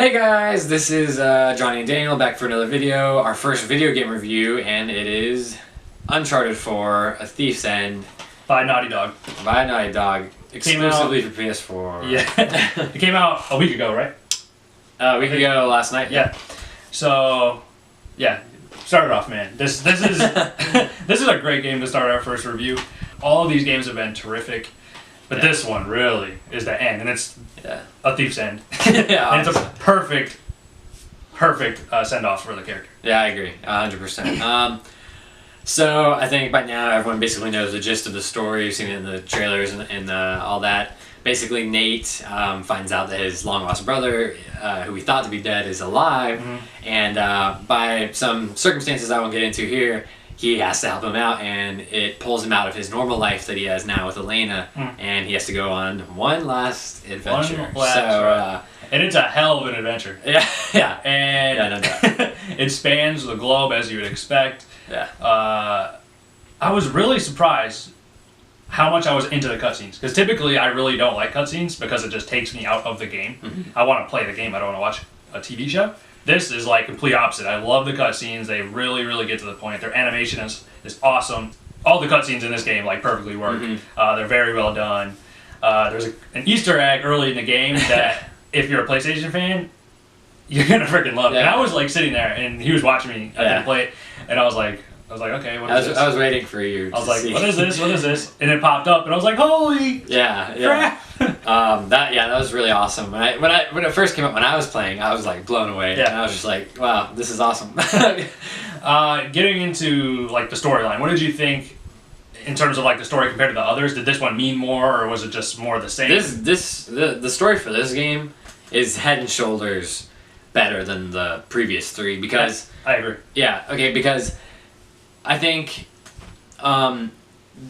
Hey guys, this is Johnny and Daniel back for another video, our first video game review, and it is Uncharted 4, A Thief's End. By Naughty Dog. By Naughty Dog, exclusively for PS4. Yeah, it came out a week ago, right? A week ago last night. Yeah. So, yeah, started off, man. This is this is a great game to start our first review. All of these games have been terrific, but this one really is the end, and it's A Thief's End. Yeah, and it's a perfect send off for the character. Yeah, I agree, 100%. So I think by now everyone basically knows the gist of the story. You've seen it in the trailers and all that. Basically, Nate finds out that his long-lost brother, who he thought to be dead, is alive, and by some circumstances I won't get into here, he has to help him out, and it pulls him out of his normal life that he has now with Elena, and he has to go on one last adventure. And it's a hell of an adventure. Yeah. And no doubt. It spans the globe as you would expect. Yeah. I was really surprised how much I was into the cutscenes, because typically I really don't like cutscenes because it just takes me out of the game. I want to play the game. I don't want to watch a TV show. This is like complete opposite. I love the cutscenes. They really get to the point. Their animation is awesome. All the cutscenes in this game like perfectly work. They're very well done. There's an Easter egg early in the game that if you're a PlayStation fan, you're gonna freaking love. And I was like sitting there, and he was watching me. I didn't play it, and I was like, okay, what is this? I was waiting for you. I was like, what is this? What is this? And it popped up, and I was like, holy crap! That was really awesome. When it first came up, when I was playing, I was like blown away. Yeah. And I was just like, wow, this is awesome. Getting into like the storyline, what did you think in terms of like the story compared to the others? Did this one mean more, or was it just more the same? The story for this game is head and shoulders better than the previous three because I agree. Yeah. Okay. Because I think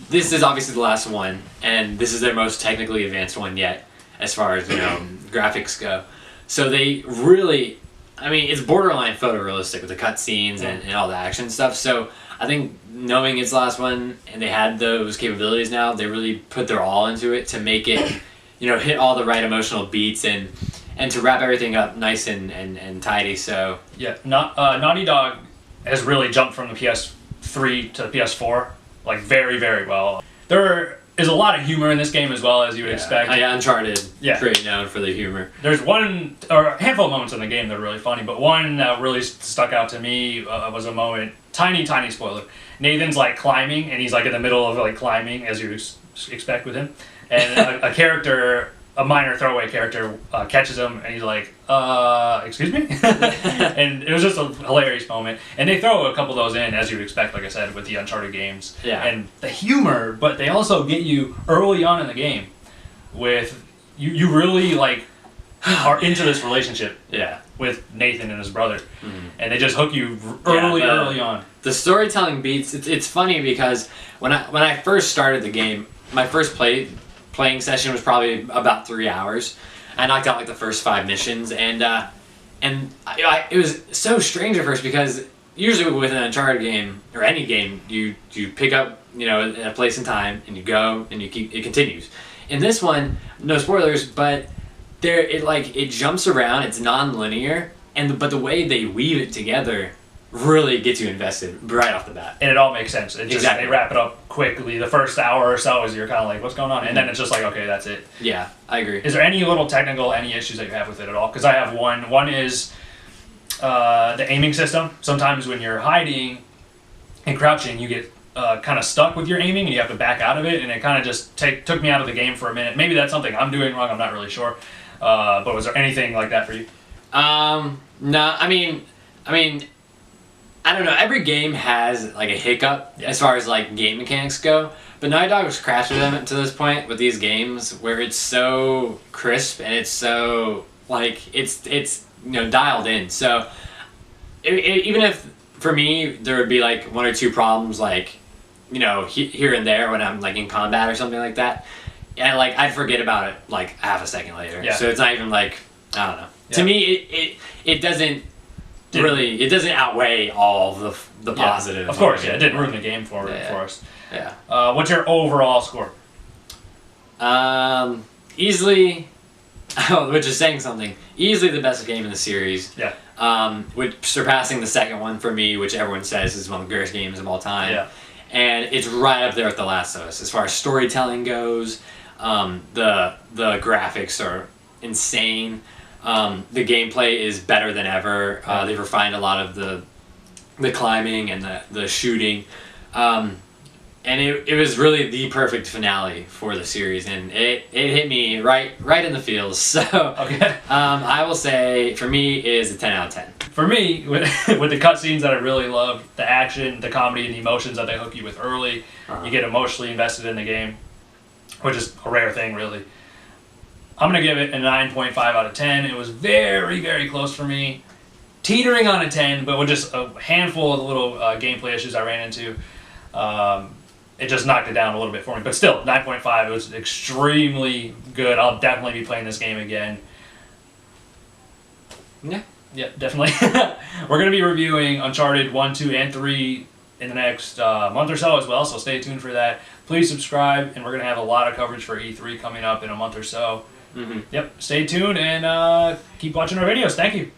this is obviously the last one, and this is their most technically advanced one yet, as far as graphics go. So they really, I mean, it's borderline photorealistic with the cutscenes and all the action stuff. So I think knowing it's the last one and they had those capabilities now, they really put their all into it to make it, hit all the right emotional beats and to wrap everything up nice and tidy. So yeah, Naughty Dog has really jumped from the PS3 to the PS4 like very well. There is a lot of humor in this game as well, as you would expect. Yeah, Uncharted, pretty known for the humor. There's a handful of moments in the game that are really funny, but one that really stuck out to me was a moment, tiny spoiler. Nathan's like climbing, and he's like in the middle of like climbing, as you expect with him, and a character, a minor throwaway character, catches him, and he's like, excuse me? And it was just a hilarious moment. And they throw a couple of those in, as you would expect, like I said, with the Uncharted games. Yeah. And the humor, but they also get you early on in the game with, you really like are into this relationship with Nathan and his brother. And they just hook you early on. The storytelling beats, it's funny because when I first started the game, my first playing session was probably about 3 hours. I knocked out like the first 5 missions, and it was so strange at first because usually with an Uncharted game or any game, you pick up at a place in time and you go and it continues. In this one, no spoilers, but it jumps around. It's non-linear, but the way they weave it together really gets you invested right off the bat. And it all makes sense. They wrap it up quickly. The first hour or so is you're kind of like, what's going on? And then it's just like, okay, that's it. Yeah, I agree. Is there any any issues that you have with it at all? Because I have one. One is the aiming system. Sometimes when you're hiding and crouching, you get kind of stuck with your aiming and you have to back out of it. And it kind of just took me out of the game for a minute. Maybe that's something I'm doing wrong. I'm not really sure. But was there anything like that for you? No, I mean, I don't know. Every game has like a hiccup as far as like game mechanics go, but Naughty Dog has crashed with them to this point with these games where it's so crisp and it's so like it's dialed in. So even if for me there would be like 1 or 2 problems like here and there when I'm like in combat or something like that, and like I'd forget about it like half a second later. Yeah. So it's not even like I don't know. Yeah. To me, it doesn't. It doesn't outweigh all the positives. Of course, it didn't ruin the game for us. Yeah. What's your overall score? Easily which is saying something. Easily the best game in the series. Yeah. With surpassing the second one for me, which everyone says is one of the greatest games of all time. Yeah. And it's right up there with The Last of Us as far as storytelling goes. The graphics are insane. The gameplay is better than ever. They've refined a lot of the climbing and the shooting. And it was really the perfect finale for the series, and it hit me right in the feels. So Okay. I will say for me is a 10 out of 10. For me, with the cutscenes that I really loved, the action, the comedy, and the emotions that they hook you with early, you get emotionally invested in the game, which is a rare thing, really. I'm going to give it a 9.5 out of 10. It was very, very close for me. Teetering on a 10, but with just a handful of little gameplay issues I ran into. It just knocked it down a little bit for me. But still, 9.5, it was extremely good. I'll definitely be playing this game again. Yeah. Yeah, definitely. We're going to be reviewing Uncharted 1, 2, and 3 in the next month or so as well, so stay tuned for that. Please subscribe, and we're going to have a lot of coverage for E3 coming up in a month or so. Mm-hmm. Yep, stay tuned, and keep watching our videos. Thank you.